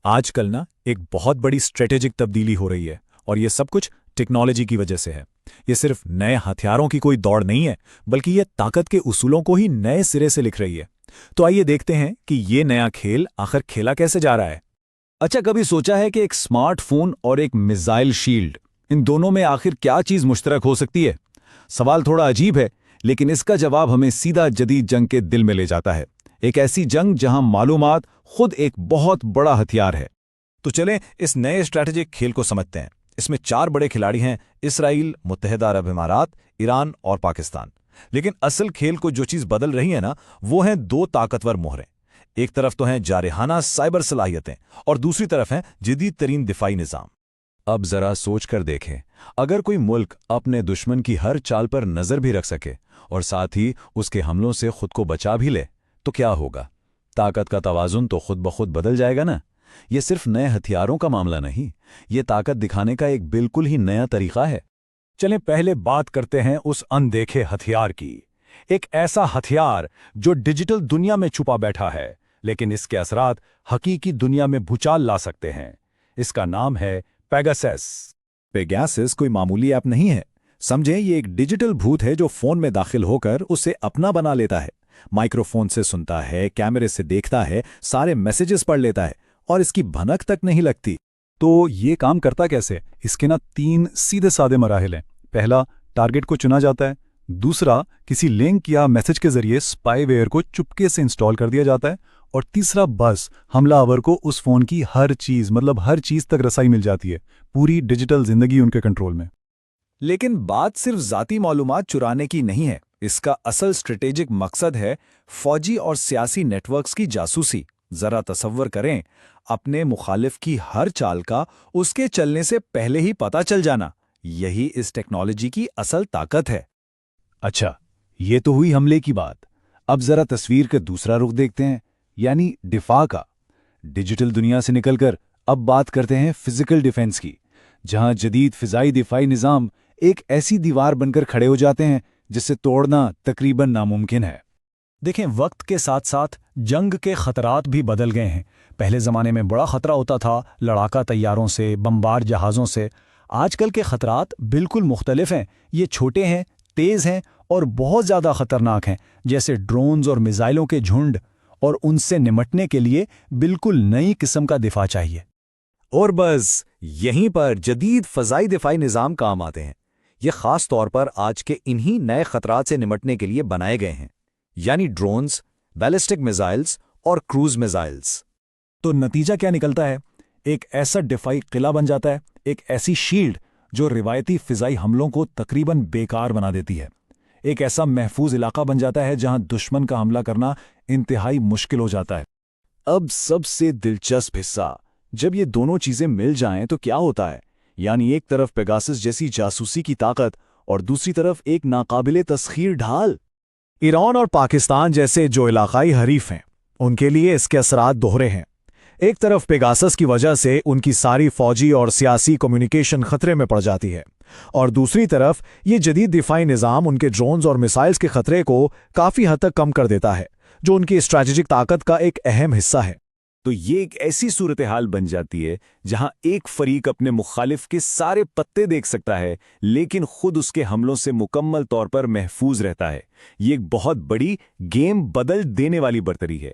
आजकल ना एक बहुत बड़ी स्ट्रेटेजिक तब्दीली हो रही है और ये सब कुछ टेक्नोलॉजी की वजह से है। ये सिर्फ नए हथियारों की कोई दौड़ नहीं है, बल्कि ये ताकत के उसूलों को ही नए सिरे से लिख रही है। तो आइए देखते हैं कि ये नया खेल आखिर खेला कैसे जा रहा है। अच्छा, कभी सोचा है कि एक स्मार्टफोन और एक मिसाइल शील्ड, इन दोनों में आखिर क्या चीज मुश्तरक हो सकती है? सवाल थोड़ा अजीब है, लेकिन इसका जवाब हमें सीधा जदीद जंग के दिल में ले जाता है। एक ऐसी जंग जहां मालूमात खुद एक बहुत बड़ा हथियार है। तो चलें इस नए स्ट्रैटेजिक खेल को समझते हैं। इसमें 4 बड़े खिलाड़ी हैं: इसराइल, मुत्तहिदा अरब इमारात, ईरान और पाकिस्तान। लेकिन असल खेल को जो चीज बदल रही है ना, वो हैं 2 ताकतवर मोहरें। एक तरफ तो हैं जारहाना साइबर सलाहियतें और दूसरी तरफ हैं जदीद तरीन दिफाई निज़ाम। अब जरा सोच कर देखें, अगर कोई मुल्क अपने दुश्मन की हर चाल पर नजर भी रख सके और साथ ही उसके हमलों से खुद को बचा भी ले, तो क्या होगा? ताकत का तवाजुन तो खुद ब खुद बदल जाएगा ना। ये सिर्फ नए हथियारों का मामला नहीं, ये ताकत दिखाने का एक बिल्कुल ही नया तरीका है। चलें पहले बात करते हैं उस अनदेखे हथियार की। एक ऐसा हथियार जो डिजिटल दुनिया में छुपा बैठा है, लेकिन इसके असरात हकीकी दुनिया में भूचाल ला सकते हैं। इसका नाम है पेगासस। पेगासस कोई मामूली ऐप नहीं है। समझें, ये एक डिजिटल भूत है जो फोन में दाखिल होकर उसे अपना बना लेता है। माइक्रोफोन से सुनता है, कैमरे से देखता है, सारे मैसेजेस पढ़ लेता है और इसकी भनक तक नहीं लगती। तो ये काम करता कैसे? इसके ना 3 सीधे साधे मराहिल हैं। पहला, टारगेट को चुना जाता है। दूसरा, किसी लिंक या मैसेज के जरिए स्पाईवेयर को चुपके से इंस्टॉल कर दिया जाता है। और तीसरा, बस हमलावर को उस फोन की हर चीज तक रसाई मिल जाती है। पूरी डिजिटल जिंदगी उनके कंट्रोल में। लेकिन बात सिर्फ जाती मालूमात चुराने की नहीं है। इसका असल स्ट्रेटेजिक मकसद है फौजी और सियासी नेटवर्क्स की जासूसी। जरा तसव्वुर करें, अपने मुखालिफ की हर चाल का उसके चलने से पहले ही पता चल जाना। यही इस टेक्नोलॉजी की असल ताकत है। अच्छा, ये तो हुई हमले की बात। अब जरा तस्वीर का दूसरा रुख देखते हैं, यानी दिफा का। डिजिटल दुनिया से निकलकर अब बात करते हैं फिजिकल डिफेंस की, जहां जदीद फिजाई दिफाई निज़ाम एक ऐसी दीवार बनकर खड़े हो जाते हैं जिसे तोड़ना तकरीबन नामुमकिन है। देखें, वक्त के साथ साथ जंग के खतरात भी बदल गए हैं। पहले ज़माने में बड़ा खतरा होता था लड़ाका तैयारों से, बमबार जहाज़ों से। आजकल के खतरात बिल्कुल मुख्तलिफ हैं। ये छोटे हैं, तेज़ हैं और बहुत ज़्यादा खतरनाक हैं, जैसे ड्रोन्स और मिसाइलों के झुंड। और उनसे निमटने के लिए बिल्कुल नई किस्म का दिफा चाहिए। और बस यहीं पर जदीद फ़ज़ाई दिफाई निज़ाम काम आते हैं। ये ख़ास तौर पर आज के इन्हीं नए खतरात से निमटने के लिए बनाए गए हैं, यानी ड्रोन्स, बैलिस्टिक मिसाइल्स और क्रूज मिसाइल्स। तो नतीजा क्या निकलता है? एक ऐसा दिफाई किला बन जाता है, एक ऐसी शील्ड जो रिवायती फ़िज़ाई हमलों को तकरीबन बेकार बना देती है। एक ऐसा महफूज इलाका बन जाता है जहां दुश्मन का हमला करना इंतहाई मुश्किल हो जाता है। अब सबसे दिलचस्प हिस्सा, जब ये दोनों चीजें मिल जाएं तो क्या होता है? यानी एक तरफ पेगासस जैसी जासूसी की ताकत और दूसरी तरफ एक नाकाबिले तस्खीर ढाल। ईरान और पाकिस्तान जैसे जो इलाकाई हरीफ हैं, उनके लिए इसके असरात दोहरे हैं। एक तरफ पेगासस की वजह से उनकी सारी फौजी और सियासी कम्युनिकेशन खतरे में पड़ जाती है, और दूसरी तरफ ये जदीद दिफाई निज़ाम उनके ड्रोन्स और मिसाइल्स के खतरे को काफ़ी हद तक कम कर देता है, जो उनकी स्ट्रैटेजिक ताकत का एक अहम हिस्सा है। तो ये एक ऐसी सूरत हाल बन जाती है जहां एक फरीक अपने मुखालिफ के सारे पत्ते देख सकता है, लेकिन खुद उसके हमलों से मुकम्मल तौर पर महफूज रहता है। ये एक बहुत बड़ी गेम बदल देने वाली बर्तरी है।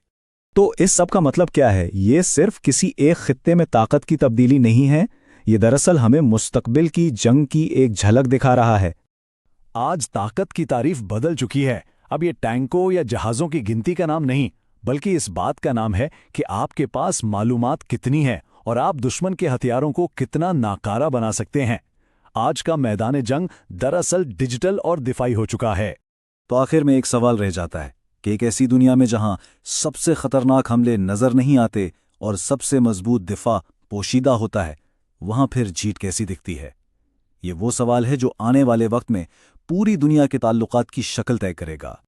तो इस सब का मतलब क्या है? ये सिर्फ किसी एक खित्ते में ताकत की तब्दीली नहीं है, ये दरअसल हमें मुस्तकबिल की जंग की एक झलक दिखा रहा है। आज ताकत की तारीफ बदल चुकी है। अब ये टैंकों या जहाज़ों की गिनती का नाम नहीं, बल्कि इस बात का नाम है कि आपके पास मालूमात कितनी है और आप दुश्मन के हथियारों को कितना नाकारा बना सकते हैं। आज का मैदान जंग दरअसल डिजिटल और दिफाई हो चुका है। तो आखिर में एक सवाल रह जाता है कि एक ऐसी दुनिया में जहां सबसे खतरनाक हमले नजर नहीं आते और सबसे मजबूत दिफा पोशीदा होता है, वहां फिर जीत कैसी दिखती है? ये वो सवाल है जो आने वाले वक्त में पूरी दुनिया के ताल्लुकात की शक्ल तय करेगा।